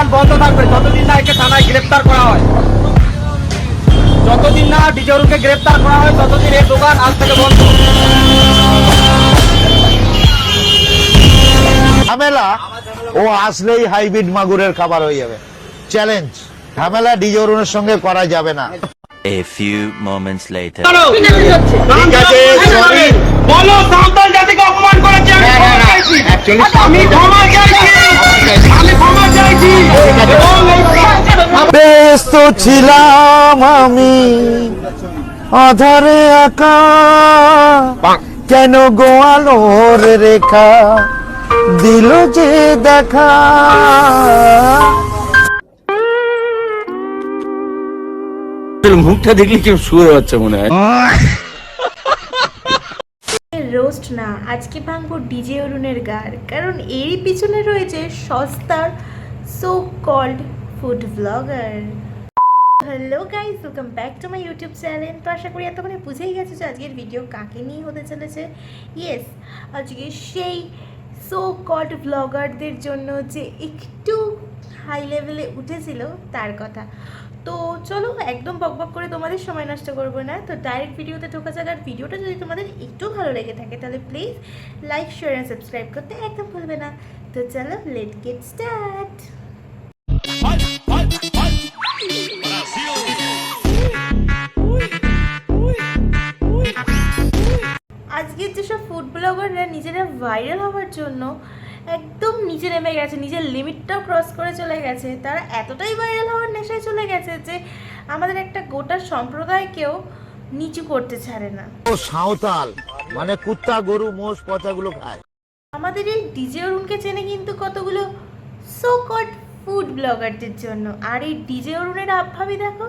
দোকান বন্ধ থাকবে যতদিন না একে থানায় গ্রেফতার করা হয়। যতদিন না ডিজে অরুণকে গ্রেফতার করা হয় ততদিন এই দোকান আজ থেকে বন্ধ। ঝামেলা ও আসলেই হাইব্রিড মাগুরের খাবার হয়ে যাবে। চ্যালেঞ্জ, ঝামেলা ডিজে অরুণের সঙ্গে করা যাবে না। A few moments later. ঠিক আছে, সরি। বলো সাঁওতাল জাতিকে অপমান করেছে, আমি ক্ষমা চাইছি, আমি ক্ষমা চাইছি। ব্যস্ত ছিলাম আমি আধারে একা, কেন গোয়ালোর রেখা দিল যে দেখা। মুখটা দেখলে কেউ শুয়ে যাচ্ছে মনে হয়। রোস্ট না, আজকে ভাঙবো ডিজে অরুণের গার, কারণ এরই পিছনে রয়েছে সস্তার so called food blogger. Hello guys, welcome back to my YouTube channel. তো আশা করি এতক্ষণে বুঝেই গেছো যে আজকের ভিডিও কাকে নিয়ে হতে চলেছে। ইয়েস, আজকে সেই সো কল্ড ব্লগারদের জন্য যে একটু হাই লেভেলে উঠেছিল তার কথা। তো চলো, একদম বকবক করে তোমাদের সময় নষ্ট করবো না, তো ডাইরেক্ট ভিডিওতে ঢোকা যাক। আর ভিডিওটা যদি তোমাদের একটু ভালো লেগে থাকে তাহলে please like, share and subscribe করতে একদম ভুলবে না। তো চলো, লেট গেট স্টার্ট। আজকের যেসব ফুড ব্লগাররা নিজেরা ভাইরাল হওয়ার জন্য একদম নিচে নেমে গেছে, নিজের লিমিটটাও ক্রস করে চলে গেছে, তারা এতটাই ভাইরাল হওয়ার নেশায় চলে গেছে যে আমাদের একটা গোটা সম্প্রদায়কেও নিচু করতে ছাড়ে না। ও সাঁওতাল মানে কুত্তা, গরু, মোষ, পচাগুলো খায়। আমাদের এই ডিজে অরুণকে চেনে কিন্তু কতগুলো সো কল্ড ফুড ব্লগারদের জন্য। আর এই ডিজে অরুণের আবভাবী দেখো,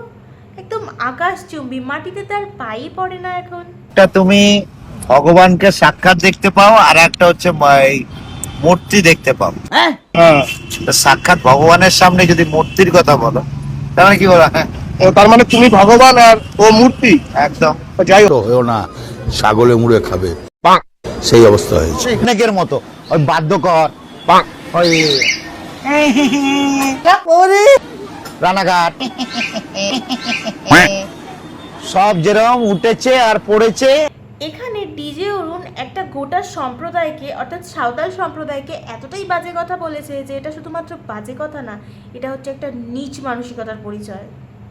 একদম আকাশচুম্বী, মাটিতে তার পাই পড়ে না এখন। একটা তুমি ভগবানকে সাক্ষাৎ দেখতে পাও, আর একটা হচ্ছে মূর্তি দেখতে পাও। হ্যাঁ, সাক্ষাৎ ভগবানের সামনে যদি মূর্তির কথা বলো তার মানে কি বলো? হ্যাঁ, তার মানে তুমি ভগবান আর ও মূর্তি। একদম। যাই হোক, হয়েও না, ছাগলে মুড়ে খাবে, সেই অবস্থা হয়েছে। পিকনিকের মতো ওই বাদ্যকর ওই রানাঘাট সব যেরকম উঠেছে আর পড়েছে। এখানে ডিজে অরুণ একটা গোটা সম্প্রদায়কে, অর্থাৎ সাঁওতাল সম্প্রদায়কে এতটাই বাজে কথা বলেছে যে এটা শুধুমাত্র বাজে কথা না, এটা হচ্ছে একটা নীচ মানসিকতার পরিচয়।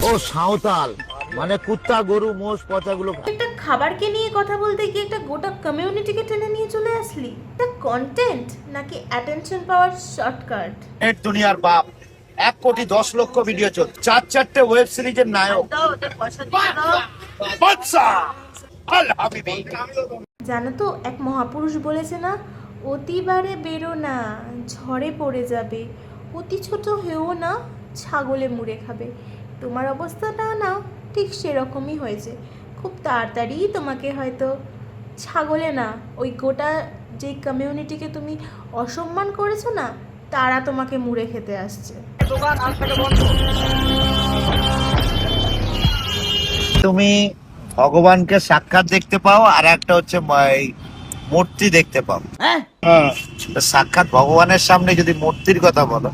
ও সাঁওতাল মানে কুত্তা, গরু, মোষ, পচাগুলো খায়। একটা খাবারকে নিয়ে কথা বলতে গিয়ে একটা গোটা কমিউনিটিকে টেনে নিয়ে চলে আসলি। এটা কন্টেন্ট নাকি অ্যাটেনশন পাওয়ার শর্টকাট? নেট দুনিয়ার বাপ, 1,10,00,000 ভিডিও চলছে, 4-4টে ওয়েব সিরিজের নায়ক। বাদশা আল হাবিবি। জানো তো, এক মহাপুরুষ বলেছে না, অতি বারে বেরো না, ঝড়ে পড়ে যাবে, অতি ছোট হয়েও না, ছাগলে মুড়ে খাবে। তোমার অবস্থাটা না ঠিক সেরকমই হয়েছে। খুব তাড়াতাড়ি তোমাকে হয়তো ছাগলে না, ওই গোটা যে কমিউনিটিকে তুমি অসম্মান করেছো না, তারা তোমাকে মুড়ে খেতে আসছে। দোকান আজ থেকে বন্ধ। তুমি ভগবানকে সাক্ষাৎ দেখতে পাও, আর একটা হচ্ছে মূর্তি দেখতে পাও। হ্যাঁ, সাক্ষাৎ ভগবানের সামনে যদি মূর্তির কথা বলো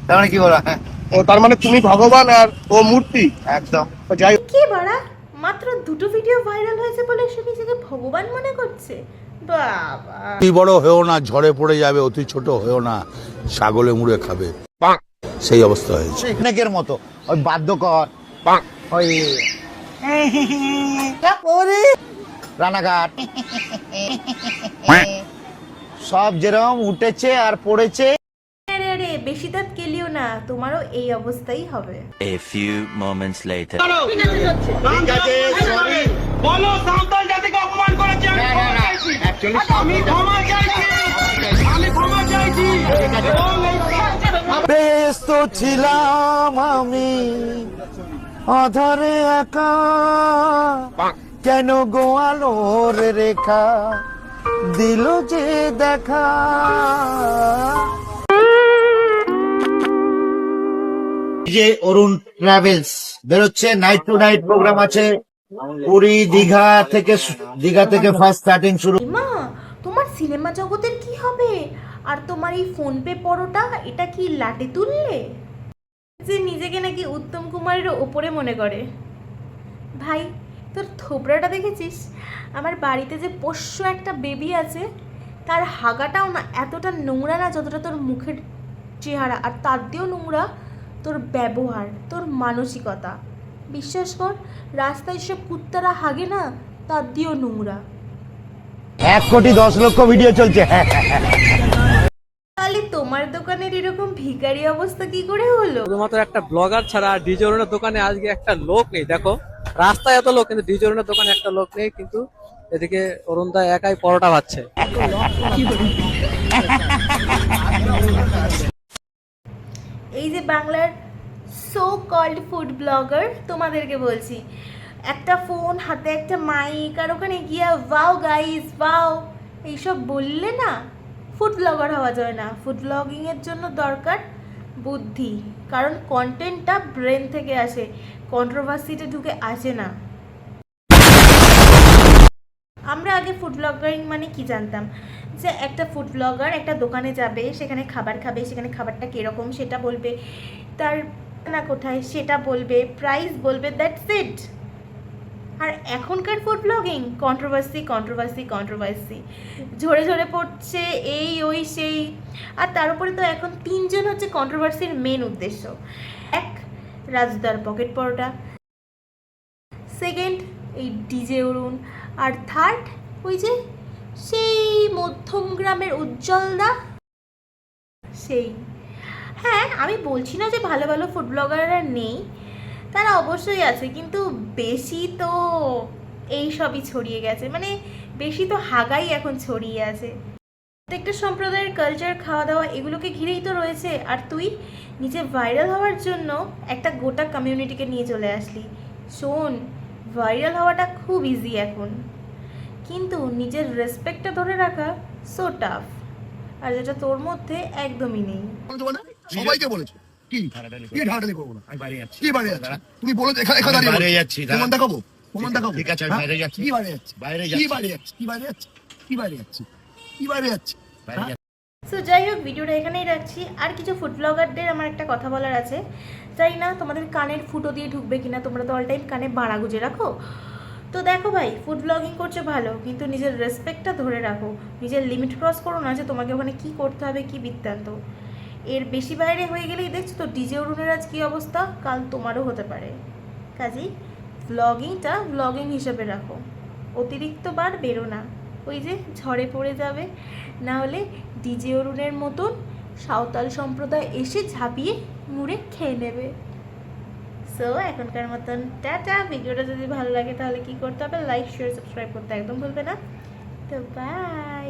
তার মানে কি বলো? হ্যাঁ, তার মানে তুমি ভগবান আর ও মূর্তি। একদম। যাই হোক, কি বাড়া, মাত্র দুটো ভিডিও ভাইরাল হয়েছে বলে সে নিজেকে ভগবান মনে করছে? বাবা, অতি বড় হয়েও না, ঝড়ে পড়ে যাবে, অতি ছোট হয়েও না, ছাগলে মুড়ে খাবে, সেই অবস্থা হয়েছে। পিকনিকের মতো ওই বাদ্যকর ওই রানাঘাট সব যেরকম উঠেছে আর পড়েছে। আরে আরে, বেশি দাঁত কেলিও না, তোমারও এই অবস্থাই হবে। A few moments later. ঠিক আছে, সরি। বলো সাঁওতাল জাতিকে অপমান করেছে, আমি ক্ষমা চাইছি, আমি ক্ষমা চাইছি। ব্যস্ত ছিলাম আমি আধারে একা, কেন গোয়ালোর রেখা দিল যে দেখা। যে অরুণ ট্রাভেলস বেরোচ্ছে, নাইট টু নাইট প্রোগ্রাম আছে পুরী, দীঘা থেকে ফার্স্ট স্টার্টিং শুরু। মা, তোমার সিনেমা জগতের কি হবে? আর তোমার এই ফোন পে পরোটা, এটা কি লাটে তুললে? যে নিজেকে নাকি উত্তম কুমারের ওপরে মনে করে। ভাই তোর থোবড়াটা দেখেছিস? আমার বাড়িতে যে পোষ্য একটা বেবি আছে তার হাগাটাও না এতটা নোংরা না যতটা তোর মুখের চেহারা, আর তার দিয়েও নোংরা তোর ব্যবহার, তোর মানসিকতা। বিশ্বাস কর, রাস্তায় সব কুত্তারা হাগে না, তার দিয়েও নোংরা। 1,10,00,000 ভিডিও চলছে। তাহলে তোমার দোকানের এরকম ভিখারি অবস্থা কি করে হলো? শুধুমাত্র একটা ব্লগার ছাড়া ডিজে অরুণের দোকানে আজকে একটা লোক নেই। দেখো রাস্তায় এত লোক, কিন্তু ডিজে অরুণের দোকানে একটা লোক নেই, কিন্তু এদিকে অরুণদা একাই পরোটা ভাজছে। এই যে বাংলার সো কল্ড ফুড ব্লগার, তোমাদেরকে বলছি, একটা ফোন হাতে, একটা মাইক, আর ওখানে গিয়া ওয়াও গাইস ওয়াও এইসব বললে না ফুড ব্লগার হওয়া যায় না। ফুড ব্লগিংয়ের জন্য দরকার বুদ্ধি, কারণ কন্টেন্টটা ব্রেন থেকে আসে, কন্ট্রোভার্সিতে ঢুকে আসে না। আমরা আগে ফুড ব্লগারিং মানে কি জানতাম, যে একটা ফুড ব্লগার একটা দোকানে যাবে, সেখানে খাবার খাবে, সেখানে খাবারটা কীরকম সেটা বলবে, তার না কোথায় সেটা বলবে, প্রাইস বলবে, দ্যাটস ইট। আর এখনকার food blogging controversy controversy controversy, ঝরে ঝরে পড়ছে এই ওই সেই। আর তার উপরে তো এখন 3জন হচ্ছে কন্ট্রোভার্সির মেন উদ্দেশ্য। এক, রাজুদার পকেট পরোটা, সেকেন্ড এই ডিজে অরুণ, আর থার্ড ওই যে সেই মধ্যম গ্রামের উজ্জ্বলদা সেই। হ্যাঁ, আমি বলছি না যে ভালো ভালো ফুড ব্লগাররা নেই, তারা অবশ্যই আছে, কিন্তু বেশি তো এই সবই ছড়িয়ে গেছে, মানে বেশি তো হাগাই এখন ছড়িয়ে আছে। প্রত্যেকটা সম্প্রদায়ের কালচার, খাওয়া দাওয়া এগুলোকে ঘিরেই তো রয়েছে। আর তুই নিজে ভাইরাল হওয়ার জন্য একটা গোটা কমিউনিটিকে নিয়ে চলে আসলি। শোন, ভাইরাল হওয়াটা খুব ইজি এখন, কিন্তু নিজের রেসপেক্টটা ধরে রাখা সো টাফ, আর যেটা তোর মধ্যে একদমই নেই। সবাইকে বলেছো কি কি ঢাড়াঢাড়ি করবো না, আমি বাইরে যাচ্ছি। কি বাইরে যাচ্ছি? তুমি বলো এখানে বাইরে যাচ্ছি, প্রমাণ দেখাবো, প্রমাণ দেখাবো। ঠিক আছে, আমি বাইরে যাচ্ছি। কি বাইরে যাচ্ছি? বাইরে কি যাচ্ছি। বাইরে যাচ্ছি? কি বাইরে যাচ্ছি? কি বাইরে যাচ্ছি? কি বাইরে যাচ্ছি? বাইরে যাচ্ছি। সো যাই হোক, ভিডিওটা এখানেই রাখছি। আর কিছু ফুড ব্লগারদের আমার একটা কথা বলার আছে, জানি না তোমাদের কানের ফুটো দিয়ে ঢুকবে কিনা, তোমরা তো অল টাইম কানে বাড়া গুজে রাখো। তো দেখো ভাই, ফুড ব্লগিং করছে ভালো, কিন্তু নিজের রেসপেক্টটা ধরে রাখো, নিজের লিমিট ক্রস করো না যে তোমাকে ওখানে কী করতে হবে, কী বৃত্তান্ত। এর বেশি বাইরে হয়ে গেলেই দেখছো তো ডিজে অরুণের আজ কী অবস্থা, কাল তোমারও হতে পারে। কাজেই ব্লগিংটা ব্লগিং হিসেবে রাখো, অতিরিক্ত বার বেরো না, ওই যে ঝড়ে পড়ে যাবে, না হলে ডিজে অরুণের মতন সাঁওতাল সম্প্রদায় এসে ঝাঁপিয়ে মুড়ে খেয়ে নেবে। সো এখনকার মতন টাটা। ভিডিওটা যদি ভালো লাগে তাহলে কি করতে হবে, লাইক শেয়ার সাবস্ক্রাইব করতে একদম ভুলবে না। তো বাই।